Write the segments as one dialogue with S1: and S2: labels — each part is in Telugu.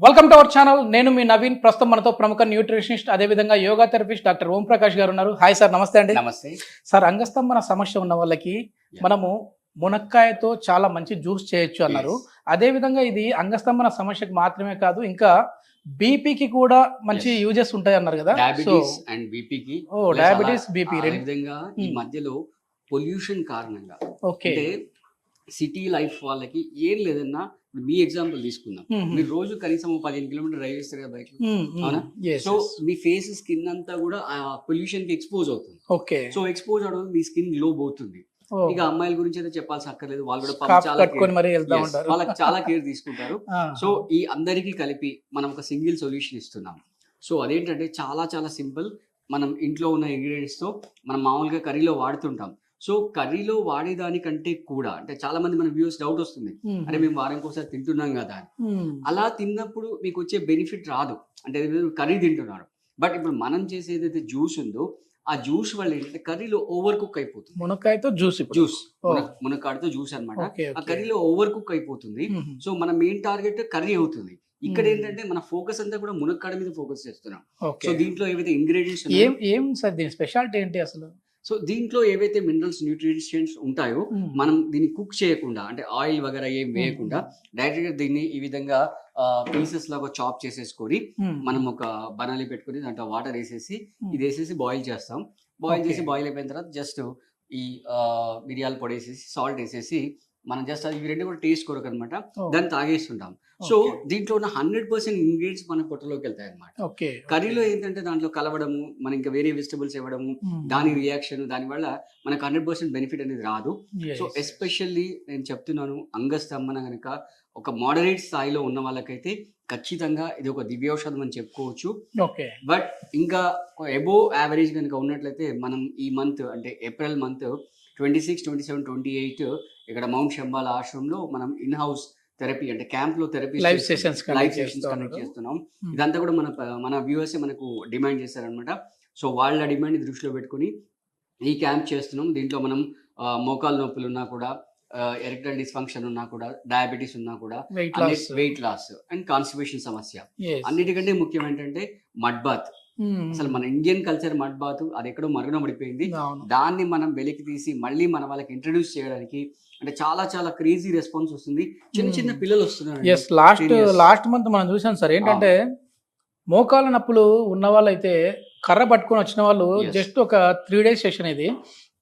S1: Welcome to our channel. నేను మీ నవీన్. ప్రస్తుతం మనతో ప్రముఖ న్యూట్రిషనిస్ట్ అదేవిధంగా యోగా థెరపిస్ట్ డాక్టర్ ఓం ప్రకాష్ గారు ఉన్నారు. హాయ్ సార్, నమస్తే అండి.
S2: నమస్తే
S1: సార్, అంగస్తంభన సమస్య ఉన్న వాళ్ళకి మనము మునక్కాయతో చాలా మంచి జ్యూస్ చేయొచ్చు అన్నారు. అదేవిధంగా ఇది అంగస్తంభన సమస్యకు మాత్రమే కాదు, ఇంకా బీపీకి కూడా మంచి యూజెస్ ఉంటాయి అన్నారు కదా.
S2: డయాబెటీస్ అండ్ బీపీకి.
S1: డయాబెటీస్, బీపీ
S2: విధంగా ఈ మధ్యలో పొల్యూషన్ కారణంగా
S1: ఓకే
S2: అంటే సిటీ లైఫ్ వాళ్ళకి ఏం లేదన్నా, మీ ఎగ్జాంపుల్ తీసుకుందాం. మీరు రోజు కనీసం 15 కిలోమీటర్ డ్రైవ్ చేస్తారు కదా బైక్, అవునా? సో మీ ఫేస్ స్కిన్ అంతా కూడా ఆ పొల్యూషన్ కి ఎక్స్పోజ్ అవుతుంది.
S1: ఓకే,
S2: సో ఎక్స్పోజ్ అవడం మీ స్కిన్ గ్లో పోతుంది. ఇక అమ్మాయిల గురించి అయితే చెప్పాల్సి అక్కర్లేదు, వాళ్ళు కూడా వాళ్ళకి చాలా కేర్ తీసుకుంటారు. సో ఈ అందరికీ కలిపి మనం ఒక సింగిల్ సొల్యూషన్ ఇస్తున్నాం. సో అదేంటంటే చాలా చాలా సింపుల్. మనం ఇంట్లో ఉన్న ఇంగ్రీడియంట్స్ తో మనం మామూలుగా కర్రీలో వాడుతుంటాం. సో కర్రీలో వాడేదానికంటే కూడా అంటే చాలా మంది మన వ్యూస్ డౌట్ వస్తుంది, అంటే మేము వారానికి ఒకసారి తింటున్నాం కదా అని. అలా తిన్నప్పుడు మీకు వచ్చే బెనిఫిట్ రాదు, అంటే కర్రీ తింటున్నారు. బట్ ఇప్పుడు మనం చేసే ఏదైతే జ్యూస్ ఉందో ఆ జ్యూస్ వల్ల ఏంటంటే కర్రీలో ఓవర్ కుక్ అయిపోతుంది.
S1: మునక్కాయతో జ్యూస్
S2: మునక్కాడతో జ్యూస్ అనమాట. ఆ కర్రీలో ఓవర్ కుక్ అయిపోతుంది. సో మన మెయిన్ టార్గెట్ కర్రీ అవుతుంది. ఇక్కడ ఏంటంటే మన ఫోకస్ అంతా కూడా మునక్కాడ మీద ఫోకస్ చేస్తున్నాం. సో దీంట్లో ఏవైతే ఇంగ్రీడియంట్స్
S1: ఏం సార్ దీని స్పెషాలిటీ ఏంటి అసలు?
S2: సో దీంట్లో ఏవైతే మినరల్స్, న్యూట్రిషన్స్ ఉంటాయో మనం దీన్ని కుక్ చేయకుండా, అంటే ఆయిల్ వగేరా ఏం వేయకుండా డైరెక్ట్ గా దీన్ని ఈ విధంగా పీసెస్ లాగా చాప్ చేసేసుకొని మనం ఒక బనాలి పెట్టుకుని దాంట్లో వాటర్ వేసేసి ఇది వేసేసి బాయిల్ చేస్తాం. బాయిల్ చేసి బాయిల్ అయిపోయిన తర్వాత జస్ట్ ఈ మిరియాల పొడి వేసేసి సాల్ట్ వేసేసి మనం జస్ట్ ఇవి రెండు కూడా టేస్ట్ కొరకు అనమాట దాన్ని తాగేస్తుంటాం. సో దీంట్లో ఉన్న 100% ఇంగ్రీడియంట్స్ మన పొట్టలోకి వెళ్తాయి అనమాట. కర్రీలో ఏంటంటే దాంట్లో కలవడము, మనం ఇంకా వేరే వెజిటబుల్స్ ఇవ్వడము, దాని రియాక్షన్, దాని వల్ల మనకు 100% బెనిఫిట్ అనేది రాదు. సో ఎస్పెషల్లీ నేను చెప్తున్నాను, అంగస్తంభన కనుక ఒక మోడరేట్ స్థాయిలో ఉన్న వాళ్ళకైతే ఖచ్చితంగా ఇది ఒక దివ్యౌషధం అని చెప్పుకోవచ్చు. బట్ ఇంకా అబోవ్ యావరేజ్ కనుక ఉన్నట్లయితే మనం ఈ మంత్ అంటే ఏప్రిల్ మంత్ 26, 27, 28 ఇక్కడ మౌంట్ శంబాల ఆశ్రమంలో మనం ఇన్ హౌస్ థెరపీ అంటే క్యాంప్ లో థెరపీ లైవ్ సెషన్స్ కండక్ట్ చేస్తున్నాం. ఇదంతా కూడా మన వ్యూవర్స్ మనకు డిమాండ్ చేశారనమాట. సో వాళ్ళ డిమాండ్ దృష్టిలో పెట్టుకుని ఈ క్యాంప్ చేస్తున్నాం. దీంట్లో మనం మోకాలు నొప్పులు ఉన్నా కూడా, ఎరెక్టైల్ డిస్ఫంక్షన్ ఉన్నా కూడా, డయాబెటీస్ ఉన్నా కూడా, వెయిట్ లాస్ అండ్ కాన్స్టిపేషన్ సమస్య, అన్నిటికంటే ముఖ్యం ఏంటంటే మడ్ బాత్. అసలు మన ఇండియన్ కల్చర్ మడ్ బాత్ అది ఎక్కడో మరుగున పడిపోయింది. దాన్ని మనం వెలికి తీసి మళ్ళీ మన వాళ్ళకి ఇంట్రడ్యూస్ చేయడానికి అంటే చాలా చాలా క్రేజీ రెస్పాన్స్ వస్తుంది. చిన్న చిన్న పిల్లలు వస్తున్నారు.
S1: లాస్ట్ మంత్ మనం చూసాం సార్, ఏంటంటే మోకాల నొప్పులు ఉన్న వాళ్ళు అయితే కర్ర పట్టుకొని వచ్చిన వాళ్ళు జస్ట్ ఒక 3 days సెషన్, ఇది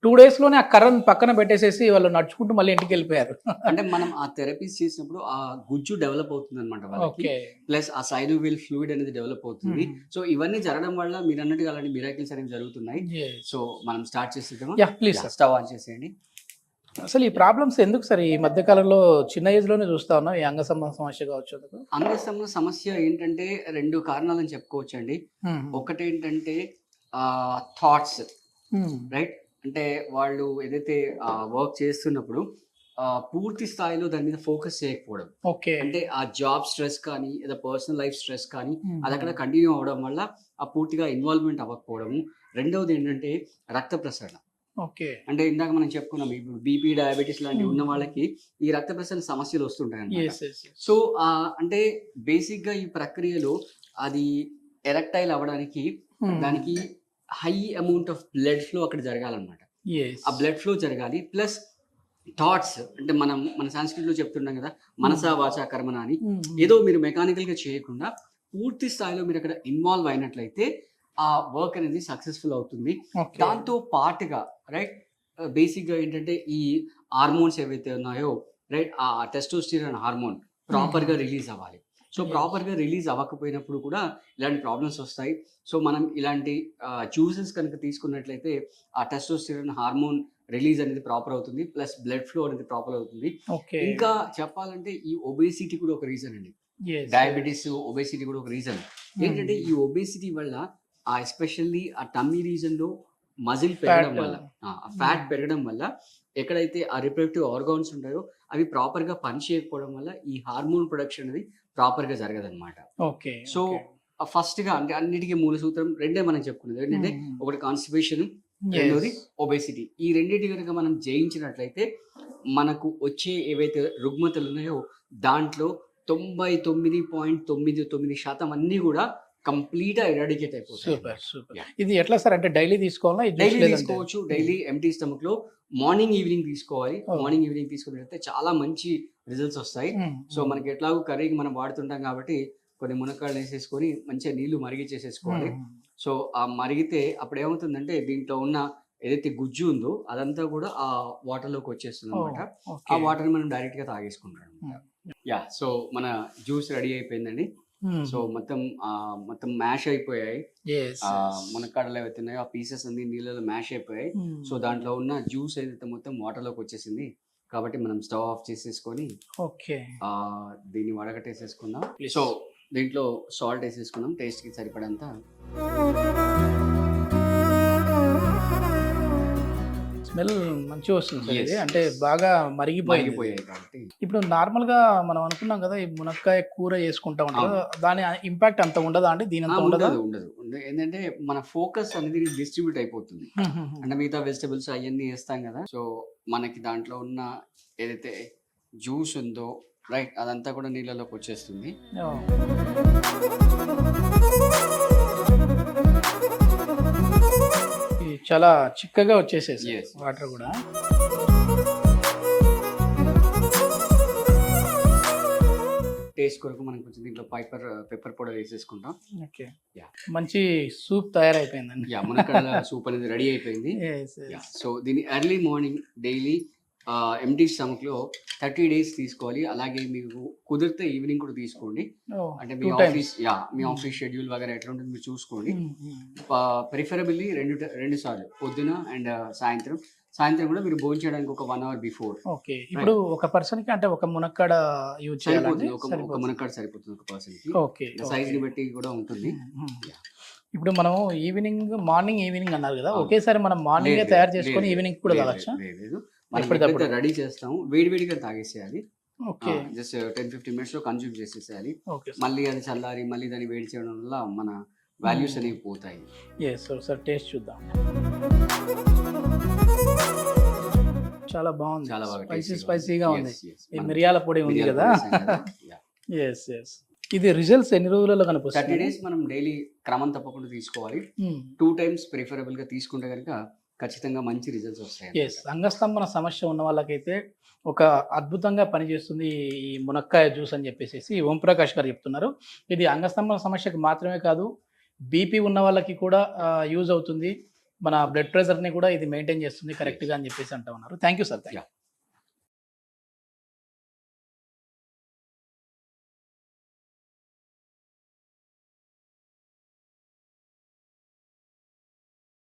S1: 2 days లోనే ఆ కర్రను పక్కన పెట్టేసేసి వాళ్ళు నడుచుకుంటూ మళ్ళీ ఇంటికి వెళ్ళిపోయారు.
S2: అంటే మనం ఆ థెరపీస్ చేసినప్పుడు ఆ గుజ్జు డెవలప్ అవుతుంది అనమాట వాళ్ళకి, ప్లస్ ఆ సైనోవియల్ ఫ్లూయిడ్ అనేది డెవలప్ అవుతుంది. సో ఇవన్నీ జరగడం వల్ల మీరు అన్నట్టుగా అలాంటి మిరాకిల్స్ అనేవి జరుగుతున్నాయి. సో మనం స్టార్ట్ చేసేద్దాం.
S1: ప్లీజ్
S2: స్టవ్ ఆన్ చేసేయండి.
S1: అసలు ఈ ప్రాబ్లమ్స్ ఎందుకు సార్ ఈ మధ్య కాలంలో చిన్న ఏజ్ లోనే చూస్తా ఉన్నాం, ఈ అంగస్తంభన సమస్య కావచ్చు?
S2: అంగస్తంభన సమస్య ఏంటంటే 2 కారణాలని చెప్పుకోవచ్చు అండి. ఒకటి ఏంటంటే థాట్స్, రైట్? అంటే వాళ్ళు ఏదైతే వర్క్ చేస్తున్నప్పుడు పూర్తి స్థాయిలో దాని మీద ఫోకస్ చేయకపోవడం, అంటే ఆ జాబ్ స్ట్రెస్ కానీ లేదా పర్సనల్ లైఫ్ స్ట్రెస్ కానీ అది అక్కడ కంటిన్యూ అవడం వల్ల ఆ పూర్తిగా ఇన్వాల్వ్మెంట్ అవ్వకపోవడము. రెండవది ఏంటంటే రక్త ప్రసరణ. అంటే ఇందాక మనం చెప్పుకున్నాం, ఇప్పుడు బీపీ, డయాబెటీస్ లాంటివి ఉన్న వాళ్ళకి ఈ రక్త ప్రసరణ సమస్యలు వస్తుంటాయి అన్నమాట. సో అంటే బేసిక్ గా ఈ ప్రక్రియలో అది ఎరెక్టైల్ అవ్వడానికి దానికి high amount of blood flow అక్కడ జరగాలన్నమాట. ఆ బ్లడ్ ఫ్లో జరగాలి. ప్లస్ థాట్స్, అంటే మన సంస్కృతిలో చెప్తున్నాం కదా, మనసా వాచా కర్మన అని, ఏదో మీరు మెకానికల్ గా చేయకుండా పూర్తి స్థాయిలో మీరు అక్కడ ఇన్వాల్వ్ అయినట్లయితే ఆ వర్క్ అనేది సక్సెస్ఫుల్ అవుతుంది. దాంతో పాటుగా రైట్ బేసిక్ గా ఏంటంటే ఈ హార్మోన్స్ ఏవైతే ఉన్నాయో రైట్, ఆ టెస్టోస్టిరాన్ హార్మోన్ ప్రాపర్ గా రిలీజ్ అవ్వాలి. సో ప్రాపర్ గా రిలీజ్ అవ్వకపోయినప్పుడు కూడా ఇలాంటి ప్రాబ్లమ్స్ వస్తాయి. సో మనం ఇలాంటి జ్యూసెస్ కనుక తీసుకున్నట్లయితే ఆ టెస్టోస్టిరాన్ హార్మోన్ రిలీజ్ అనేది ప్రాపర్ అవుతుంది, ప్లస్ బ్లడ్ ఫ్లో అనేది ప్రాపర్ అవుతుంది. ఇంకా చెప్పాలంటే ఈ ఒబేసిటీ కూడా ఒక రీజన్ అండి. డయాబెటీస్, ఒబేసిటీ కూడా ఒక రీజన్. ఏంటంటే ఈ ఒబేసిటీ వల్ల ఎస్పెషల్లీ ఆ టమ్మీ రీజన్ లో మజిల్ పెరగడం వల్ల, ఫ్యాట్ పెరగడం వల్ల ఎక్కడైతే ఆ రిప్రొడక్టివ్ ఆర్గాన్స్ ఉంటాయో అవి ప్రాపర్ గా పని చేయకపోవడం వల్ల ఈ హార్మోన్ ప్రొడక్షన్ అనేది ప్రాపర్ గా జరగదన్నమాట. సో ఫస్ట్ గా అంటే అన్నిటికీ మూల సూత్రం రెండే మనం చెప్పుకున్నది. ఏంటంటే ఒకటి కాన్స్టిపేషన్, రెండోది ఒబేసిటీ. ఈ రెండింటి కనుక మనం జయించినట్లయితే మనకు వచ్చే ఏవైతే రుగ్మతలు ఉన్నాయో దాంట్లో 99.99% అన్ని కూడా కంప్లీట్ గా ఎరాడికేట్ అయిపోతాయి.
S1: Super super.
S2: Yeah.
S1: ఇది ఎట్లా సార్ అంటే డైలీ తీసుకోవాలా ఈ జ్యూస్
S2: డైలీ
S1: లేదంటే?
S2: తీసుకోవచ్చు. డైలీ ఎంటీ స్టమక్ లో మార్నింగ్ ఈవినింగ్ తీసుకోవాలి.
S1: Oh.
S2: మార్నింగ్ ఈవినింగ్ తీసుకున్నట్లయితే చాలా మంచి రిజల్ట్స్ వస్తాయి. సో మనకి ఎట్లాగో కర్రీకి మనం వాడుతుంటాం కాబట్టి కొన్ని మునక్కాడలు వేసేసుకొని మంచిగా నీళ్లు మరిగిచ్చేసేసుకోవాలి. సో ఆ మరిగితే అప్పుడు ఏమవుతుందంటే దీంట్లో ఉన్న ఏదైతే గుజ్జు ఉందో అదంతా కూడా ఆ వాటర్ లోకి వచ్చేస్తుంది అనమాట. ఆ వాటర్ మనం డైరెక్ట్ గా తాగేసుకుంటాం అనమాట. యా, సో మన జ్యూస్ రెడీ అయిపోయిందండి. సో మొత్తం మ్యాష్ అయిపోయాయి. మునక్కాడలు ఏవైతే ఉన్నాయో ఆ పీసెస్ అన్ని నీళ్ళలో మ్యాష్ అయిపోయాయి. సో దాంట్లో ఉన్న జ్యూస్ ఏదైతే మొత్తం వాటర్ లోకి వచ్చేసింది కాబట్టి మనం స్టవ్ ఆఫ్ చేసేసుకొని దీన్ని వడగట్టేసేసుకుందాం. సో దీంట్లో సాల్ట్ వేసేసుకుందాం టేస్ట్ కి సరిపడంత.
S1: స్మెల్ మంచిగా వస్తుంది సార్. ఇది అంటే బాగా మరిగిపోయాయి
S2: కాబట్టి
S1: ఇప్పుడు నార్మల్ గా మనం అనుకున్నాం కదా ఈ మునక్కాయ కూర చేసుకుంటా ఉంటారు, దాని ఇంపాక్ట్ అంత ఉండదా అండి? దీని అంత ఉండదు.
S2: ఏంటంటే మన ఫోకస్ అనేది డిస్ట్రిబ్యూట్ అయిపోతుంది. అంటే మిగతా వెజిటబుల్స్ అవన్నీ వేస్తాం కదా, సో మనకి దాంట్లో ఉన్న ఏదైతే జ్యూస్ ఉందో రైట్ అదంతా కూడా నీళ్ళలోకి వచ్చేస్తుంది.
S1: చాలా చిక్కగా వచ్చేసేసి వాటర్ కూడా.
S2: టేస్ట్ కొరకు మనం కొంచెం దీంట్లో పెప్పర్ పౌడర్ వేసేసుకుంటాం.
S1: ఓకే, మంచి సూప్ తయారైపోయిందండి.
S2: మునక్కాడల సూప్ అనేది రెడీ అయిపోయింది. సో దీన్ని early morning daily empty stomach లో 30 days తీసుకోవాలి. అలాగే మీకు కుదిరితే ఈవినింగ్ కూడా తీసుకోండి. అంటే మీ ఆఫీస్ షెడ్యూల్ వగైరా ఎట్లా ఉంటుంది మీరు చూసుకోండి. ప్రిఫరబుల్లీ రెండు సార్లు పొద్దున అండ్ సాయంత్రం కూడా మీరు భోజనం చేయడానికి ఒక 1 hour బిఫోర్.
S1: ఓకే, ఇప్పుడు ఒక పర్సన్ కి అంటే ఒక మునక్కాడ యూజ్ చేయాలి.
S2: ఒక మునక్కాడ సరిపోతుంది ఒక పర్సన్ కి.
S1: ఓకే,
S2: సైజ్ ని బట్టి కూడా ఉంటుంది.
S1: ఇప్పుడు మనం మార్నింగ్ ఈవినింగ్ అన్నారు కదా, ఒకేసారి మనం మార్నింగ్ తయారు చేసుకొని ఈవినింగ్ కూడా తాగొచ్చా?
S2: రెడీ చేస్తాము, వేడివేడిగా తాగేసేయాలి. జస్ట్ 10-15 minutes లో కన్జ్యూమ్ చేసేసేయాలి. మళ్ళీ అది చల్లారి మళ్ళీ దాన్ని వేడి చేయడం వల్ల మన వాల్యూస్ అనేవి పోతాయి.
S1: సార్ టేస్ట్ చూద్దాం. చాలా బాగుంది, చాలా స్పైసీగా ఉంది. మిరియాల పొడి ఉంది కదా. ఇది రిజల్ట్స్ ఎన్ని రోజులలో కనిపిస్తుంది?
S2: 30 days మనం డైలీ క్రమం తప్పకుండా తీసుకోవాలి. 2 times ప్రిఫరబుల్ గా తీసుకుంటే కనుక ఖచ్చితంగా మంచి రిజల్ట్స్ వస్తాయి.
S1: అంగస్తంభన సమస్య ఉన్న వాళ్ళకైతే ఒక అద్భుతంగా పనిచేస్తుంది ఈ మునక్కాయ జ్యూస్ అని చెప్పేసి ఓంప్రకాష్ గారు చెప్తున్నారు. ఇది అంగస్తంభన సమస్యకు మాత్రమే కాదు, బీపీ ఉన్న వాళ్ళకి కూడా యూజ్ అవుతుంది. మన బ్లడ్ ప్రెషర్ని కూడా ఇది మెయింటైన్ చేస్తుంది కరెక్ట్గా అని చెప్పేసి అంటూ ఉన్నారు. Thank you sir.